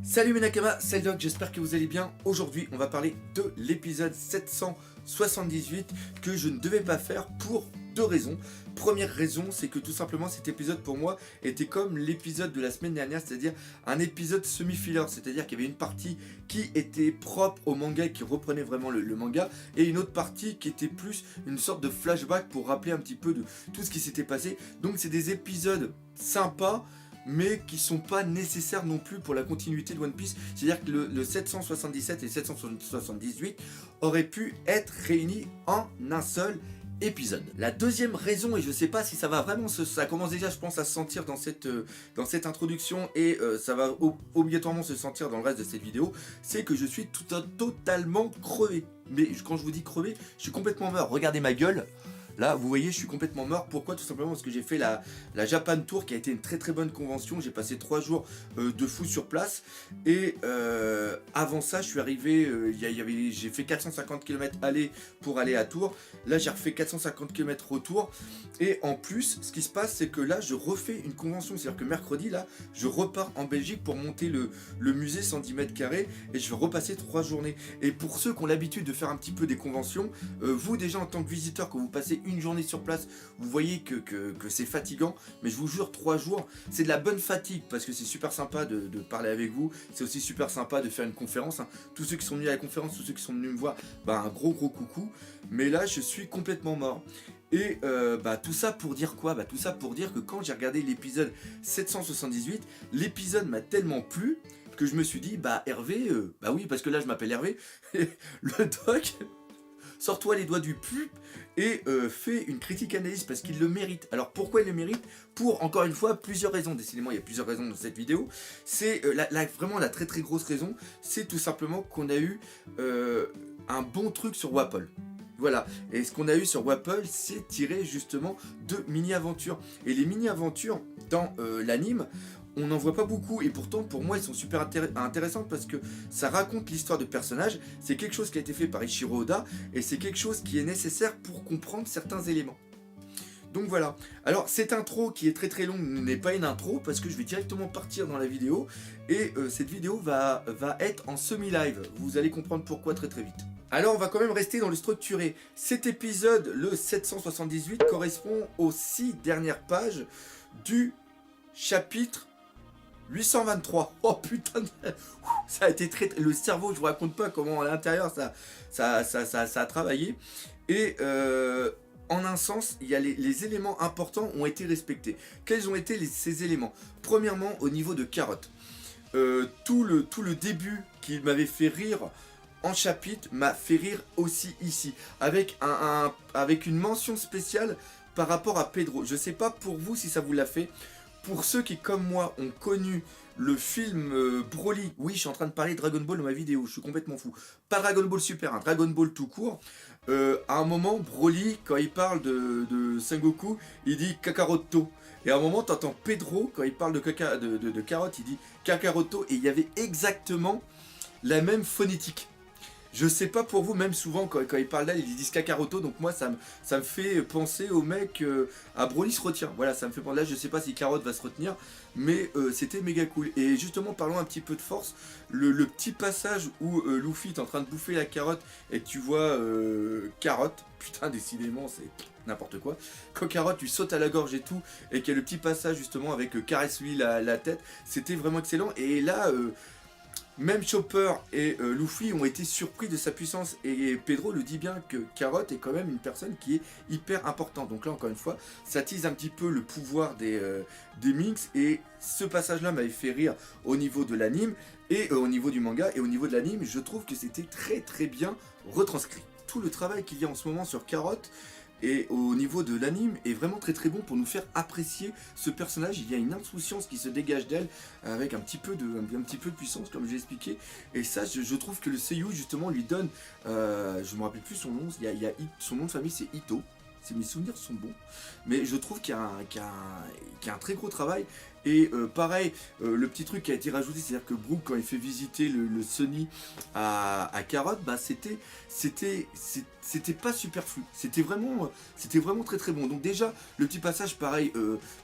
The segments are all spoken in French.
Salut mes Nakama, c'est le Doc, j'espère que vous allez bien. Aujourd'hui, on va parler de l'épisode 778 que je ne devais pas faire pour deux raisons. Première raison, c'est que tout simplement cet épisode pour moi était comme l'épisode de la semaine dernière, c'est-à-dire un épisode semi-filler, c'est-à-dire qu'il y avait une partie qui était propre au manga et qui reprenait vraiment le manga, et une autre partie qui était plus une sorte de flashback pour rappeler un petit peu de tout ce qui s'était passé. Donc c'est des épisodes sympas, mais qui sont pas nécessaires non plus pour la continuité de One Piece. C'est-à-dire que le 777 et 778 auraient pu être réunis en un seul épisode. La deuxième raison, et je sais pas si ça va vraiment ça commence déjà je pense à se sentir dans cette introduction, et ça va obligatoirement se sentir dans le reste de cette vidéo, c'est que je suis totalement crevé. Mais quand je vous dis crevé, je suis complètement mort. Regardez ma gueule. Là, vous voyez, je suis complètement mort. Pourquoi? Tout simplement parce que j'ai fait la Japan Tour, qui a été une très très bonne convention. J'ai passé 3 jours de fou sur place. Et avant ça, je suis arrivé, j'ai fait 450 km aller pour aller à Tours. Là, j'ai refait 450 km retour. Et en plus, ce qui se passe, c'est que là, je refais une convention. C'est-à-dire que mercredi, là, je repars en Belgique pour monter le musée 110 mètres carrés. Et je vais repasser 3 journées. Et pour ceux qui ont l'habitude de faire un petit peu des conventions, vous déjà en tant que visiteur, quand vous passez une journée sur place, vous voyez que c'est fatigant, mais je vous jure, 3 jours, c'est de la bonne fatigue, parce que c'est super sympa de parler avec vous, c'est aussi super sympa de faire une conférence, hein. Tous ceux qui sont venus à la conférence, tous ceux qui sont venus me voir, bah un gros coucou, mais là je suis complètement mort. Et tout ça pour dire quoi? Tout ça pour dire que quand j'ai regardé l'épisode 778, l'épisode m'a tellement plu que je me suis dit, Hervé, oui, parce que là je m'appelle Hervé, le doc, sors-toi les doigts du pu et fais une critique analyse parce qu'il le mérite. Alors pourquoi il le mérite? Pour, encore une fois, plusieurs raisons. Décidément, il y a plusieurs raisons dans cette vidéo. C'est vraiment la très très grosse raison, c'est tout simplement qu'on a eu un bon truc sur Wapol. Voilà, et ce qu'on a eu sur Wapol, c'est tiré justement de mini-aventures. Et les mini-aventures dans l'anime, on n'en voit pas beaucoup, et pourtant pour moi ils sont super intéressants parce que ça raconte l'histoire de personnages. C'est quelque chose qui a été fait par Ichiro Oda, et c'est quelque chose qui est nécessaire pour comprendre certains éléments. Donc voilà. Alors cette intro qui est très très longue n'est pas une intro, parce que je vais directement partir dans la vidéo, et cette vidéo va être en semi-live. Vous allez comprendre pourquoi très très vite. Alors on va quand même rester dans le structuré. Cet épisode, le 778, correspond aux 6 dernières pages du chapitre 823. Oh putain, ça a été le cerveau, je vous raconte pas comment à l'intérieur ça a travaillé. Et en un sens, il y a les éléments importants ont été respectés. Quels ont été ces éléments? Premièrement, au niveau de Carotte. Tout le début qui m'avait fait rire en chapitre m'a fait rire aussi ici. Avec une mention spéciale par rapport à Pedro. Je sais pas pour vous si ça vous l'a fait. Pour ceux qui, comme moi, ont connu le film Broly, oui, je suis en train de parler de Dragon Ball dans ma vidéo, je suis complètement fou. Pas Dragon Ball Super, hein, Dragon Ball tout court. À un moment, Broly, quand il parle de Sengoku, il dit Kakaroto. Et à un moment, t'entends Pedro, quand il parle de Carotte, il dit Kakaroto. Et il y avait exactement la même phonétique. Je sais pas pour vous, même souvent quand ils parlent d'elle, ils disent Kakaroto, donc moi ça me fait penser au mec, à Broly se retient. Voilà, ça me fait penser, là je sais pas si Carotte va se retenir, mais c'était méga cool. Et justement, parlons un petit peu de force, le petit passage où Luffy est en train de bouffer la carotte et tu vois Carotte, putain décidément c'est n'importe quoi. Quand Carotte lui saute à la gorge et tout, et qu'il y a le petit passage justement avec caresse-lui la tête, c'était vraiment excellent. Et là... même Chopper et Luffy ont été surpris de sa puissance, et Pedro le dit bien que Carotte est quand même une personne qui est hyper importante. Donc là encore une fois, ça tease un petit peu le pouvoir des Minks, et ce passage là m'avait fait rire au niveau de l'anime et au niveau du manga, et au niveau de l'anime je trouve que c'était très très bien retranscrit. Tout le travail qu'il y a en ce moment sur Carotte et au niveau de l'anime est vraiment très très bon pour nous faire apprécier ce personnage. Il y a une insouciance qui se dégage d'elle avec un petit peu de puissance, comme j'ai expliqué. Et ça, je trouve que le seiyuu justement lui donne, je me rappelle plus son nom, son nom de famille c'est Ito, mes souvenirs sont bons, mais je trouve qu'il y a un très gros travail. Et pareil, le petit truc qui a été rajouté, c'est-à-dire que Brooke, quand il fait visiter le Sunny à Carrot, bah c'était pas superflu. C'était vraiment très très bon. Donc déjà, le petit passage, pareil,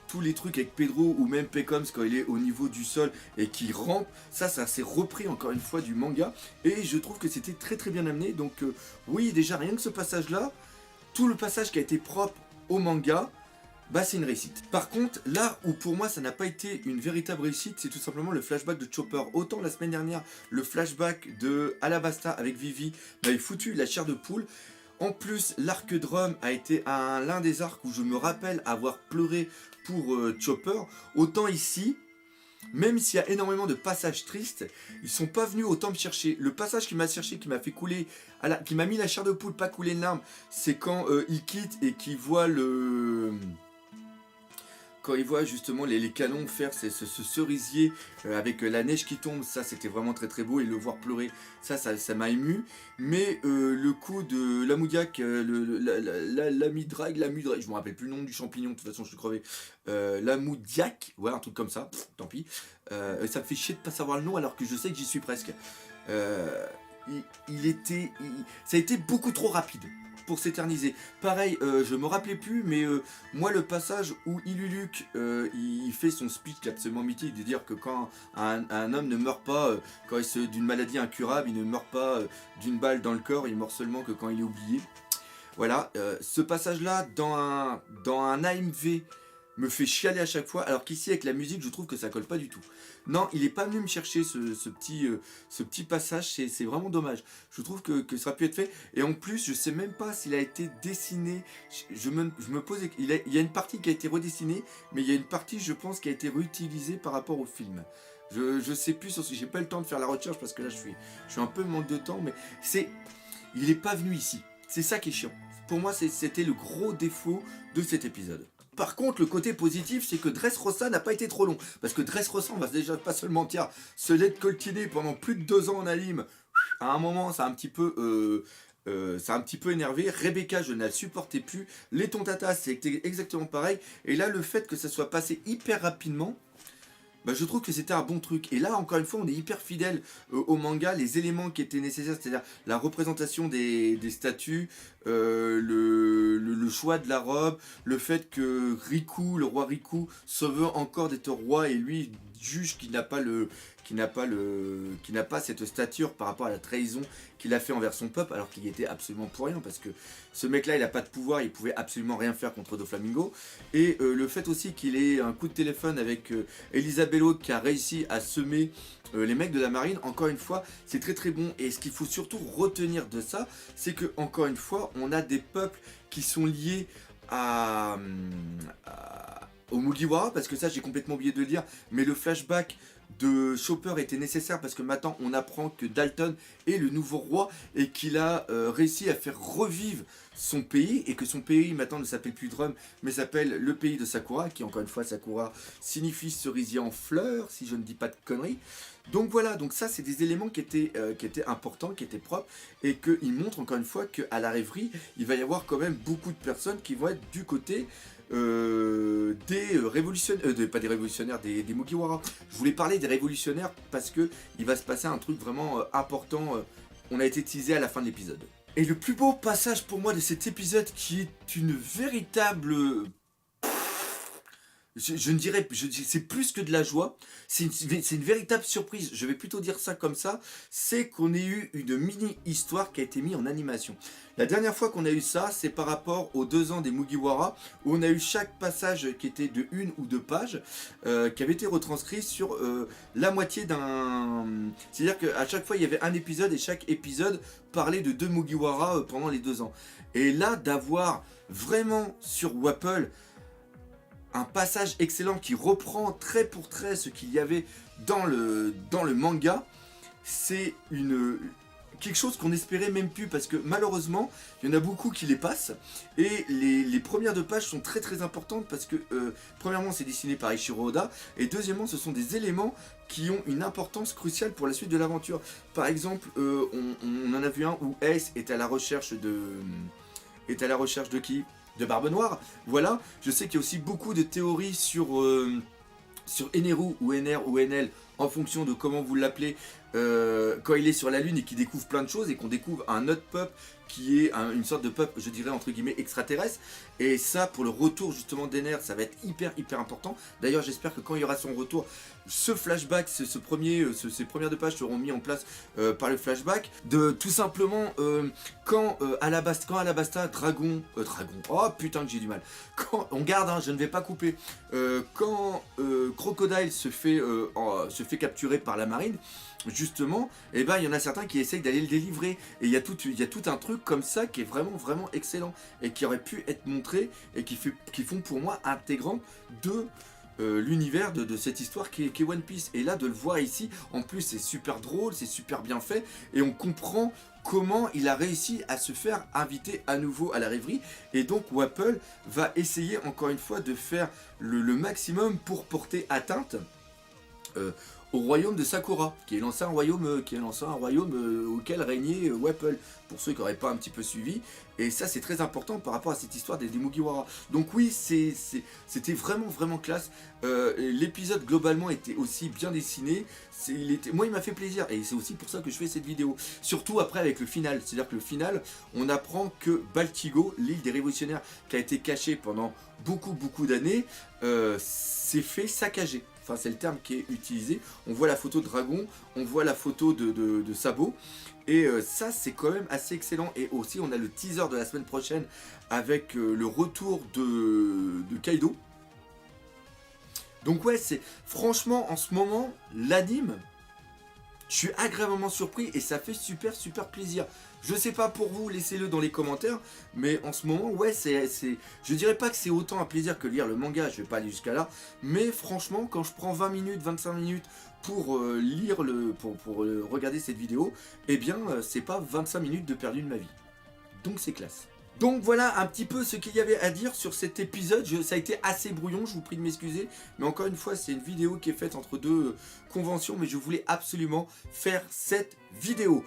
tous les trucs avec Pedro ou même Pecoms quand il est au niveau du sol et qui rampe, ça s'est repris encore une fois du manga. Et je trouve que c'était très très bien amené. Donc oui, déjà rien que ce passage-là, tout le passage qui a été propre au manga, bah c'est une réussite. Par contre, là où pour moi ça n'a pas été une véritable réussite, c'est tout simplement le flashback de Chopper. Autant la semaine dernière, le flashback de Alabasta avec Vivi m'avait foutu la chair de poule. En plus, l'arc Drum a été l'un des arcs où je me rappelle avoir pleuré pour Chopper. Autant ici, même s'il y a énormément de passages tristes, ils sont pas venus autant me chercher. Le passage qui m'a cherché, qui m'a fait couler, qui m'a mis la chair de poule, pas couler une larme, c'est quand il quitte et qu'il voit quand il voit justement les canons faire ce cerisier avec la neige qui tombe, ça c'était vraiment très très beau, et le voir pleurer, ça m'a ému. Mais le coup de l'Amoudiac, l'Amidrag, je me rappelle plus le nom du champignon, de toute façon je suis crevé, l'Amoudiac, ouais un truc comme ça, tant pis, ça me fait chier de pas savoir le nom alors que je sais que j'y suis presque. Ça a été beaucoup trop rapide pour s'éterniser. Pareil, je me rappelais plus, mais moi le passage où Iluluc il fait son speech qui est absolument mythique, de dire que quand un homme ne meurt pas quand d'une maladie incurable, il ne meurt pas d'une balle dans le corps, il meurt seulement que quand il est oublié. Voilà, ce passage-là dans un AMV me fait chialer à chaque fois, alors qu'ici avec la musique je trouve que ça colle pas du tout. Non, il est pas venu me chercher ce petit passage, c'est vraiment dommage. Je trouve que ça aurait pu être fait, et en plus je sais même pas s'il a été dessiné, je me pose, il y a une partie qui a été redessinée, mais il y a une partie je pense qui a été réutilisée par rapport au film. Je sais plus, j'ai pas le temps de faire la recherche parce que là je suis un peu manque de temps, mais il est pas venu ici, c'est ça qui est chiant. Pour moi c'était le gros défaut de cet épisode. Par contre, le côté positif, c'est que Dressrosa n'a pas été trop long. Parce que Dressrosa, on va déjà pas se le mentir, se l'être coltiné pendant plus de 2 ans en anime, à un moment, ça a un petit peu énervé. Rebecca, je ne la supportais plus. Les Tontatas, c'était exactement pareil. Et là, le fait que ça soit passé hyper rapidement, bah, je trouve que c'était un bon truc. Et là, encore une fois, on est hyper fidèle au manga. Les éléments qui étaient nécessaires, c'est-à-dire la représentation des statues, le choix de la robe, le fait que Riku, le roi Riku, se veut encore d'être roi et lui juge qu'il n'a pas cette stature par rapport à la trahison qu'il a fait envers son peuple, alors qu'il y était absolument pour rien, parce que ce mec-là, il n'a pas de pouvoir, il pouvait absolument rien faire contre Doflamingo. Et le fait aussi qu'il ait un coup de téléphone avec Elisabello qui a réussi à semer les mecs de la marine, encore une fois, c'est très très bon. Et ce qu'il faut surtout retenir de ça, c'est que encore une fois, on a des peuples qui sont liés au Mugiwara, parce que ça j'ai complètement oublié de le dire, mais le flashback de Chopper était nécessaire parce que maintenant on apprend que Dalton est le nouveau roi et qu'il a réussi à faire revivre son pays, et que son pays maintenant ne s'appelle plus Drum mais s'appelle le pays de Sakura, qui encore une fois Sakura signifie cerisier en fleurs si je ne dis pas de conneries. Donc voilà, donc ça c'est des éléments qui étaient importants, qui étaient propres, et qu'ils montrent encore une fois qu'à la rêverie il va y avoir quand même beaucoup de personnes qui vont être du côté des révolutionnaires, pas des révolutionnaires, des Mugiwara. Je voulais parler des révolutionnaires parce que il va se passer un truc vraiment important, on a été teasé à la fin de l'épisode. Et le plus beau passage pour moi de cet épisode, qui est une véritable... Je ne dirais, c'est plus que de la joie, c'est une véritable surprise, je vais plutôt dire ça comme ça, c'est qu'on ait eu une mini-histoire qui a été mise en animation. La dernière fois qu'on a eu ça, c'est par rapport aux 2 ans des Mugiwara, où on a eu chaque passage qui était de 1 ou 2 pages, qui avait été retranscrit sur la moitié d'un... C'est-à-dire qu'à chaque fois il y avait un épisode, et chaque épisode parlait de 2 Mugiwara pendant les 2 ans. Et là, d'avoir vraiment sur Wapple un passage excellent qui reprend trait pour trait ce qu'il y avait dans le manga, c'est quelque chose qu'on espérait même plus, parce que malheureusement il y en a beaucoup qui les passent, et les premières 2 pages sont très très importantes parce que premièrement c'est dessiné par Eiichiro Oda, et deuxièmement ce sont des éléments qui ont une importance cruciale pour la suite de l'aventure. Par exemple, on en a vu un où Ace est à la recherche de qui ? de Barbe Noire. Voilà, je sais qu'il y a aussi beaucoup de théories sur Eneru ou Ener ou Enel en fonction de comment vous l'appelez quand il est sur la lune et qu'il découvre plein de choses et qu'on découvre un autre peuple qui est une sorte de peuple, je dirais entre guillemets extraterrestre. Et ça, pour le retour justement d'Ener, ça va être hyper important. D'ailleurs, j'espère que quand il y aura son retour, ce flashback, ces premières deux pages seront mis en place par le flashback. De tout simplement quand Alabasta, Dragon, oh putain que j'ai du mal. Quand on garde, hein, je ne vais pas couper. Quand Crocodile se fait capturer par la marine. Justement, eh ben, il y en a certains qui essayent d'aller le délivrer. Et il y a tout un truc comme ça qui est vraiment excellent. Et qui aurait pu être montré et qui font pour moi intégrante de l'univers de cette histoire qui est One Piece. Et là, de le voir ici, en plus, c'est super drôle, c'est super bien fait. Et on comprend comment il a réussi à se faire inviter à nouveau à la rêverie. Et donc, Wapol va essayer encore une fois de faire le maximum pour porter atteinte au royaume de Sakura, qui est l'ancien royaume, auquel régnait Wapol, pour ceux qui n'auraient pas un petit peu suivi. Et ça, c'est très important par rapport à cette histoire des Mugiwara. Donc oui, c'était vraiment classe. L'épisode globalement était aussi bien dessiné. Moi, il m'a fait plaisir et c'est aussi pour ça que je fais cette vidéo. Surtout après avec le final. C'est-à-dire que le final, on apprend que Baltigo, l'île des révolutionnaires, qui a été cachée pendant beaucoup d'années, s'est fait saccager. Enfin, c'est le terme qui est utilisé. On voit la photo de dragon, on voit la photo de sabot. Et ça, c'est quand même assez excellent. Et aussi, on a le teaser de la semaine prochaine avec le retour de Kaido. Donc ouais, c'est franchement, en ce moment, l'anime, je suis agréablement surpris et ça fait super plaisir. Je sais pas pour vous, laissez-le dans les commentaires, mais en ce moment, ouais, je dirais pas que c'est autant un plaisir que lire le manga, je vais pas aller jusqu'à là, mais franchement, quand je prends 20 minutes, 25 minutes pour regarder cette vidéo, eh bien, c'est pas 25 minutes de perdu de ma vie. Donc c'est classe. Donc voilà un petit peu ce qu'il y avait à dire sur cet épisode. Ça a été assez brouillon, je vous prie de m'excuser. Mais encore une fois, c'est une vidéo qui est faite entre deux conventions. Mais je voulais absolument faire cette vidéo.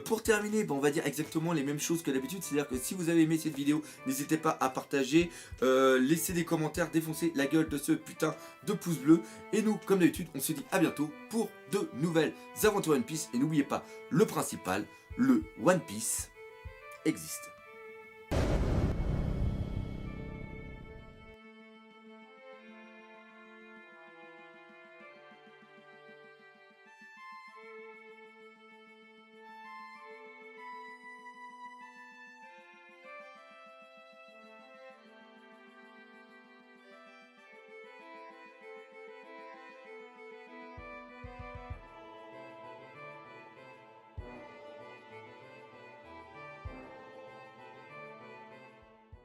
Pour terminer, on va dire exactement les mêmes choses que d'habitude. C'est-à-dire que si vous avez aimé cette vidéo, n'hésitez pas à partager, laisser des commentaires, défoncer la gueule de ce putain de pouce bleu. Et nous, comme d'habitude, on se dit à bientôt pour de nouvelles aventures One Piece. Et n'oubliez pas, le principal, le One Piece existe.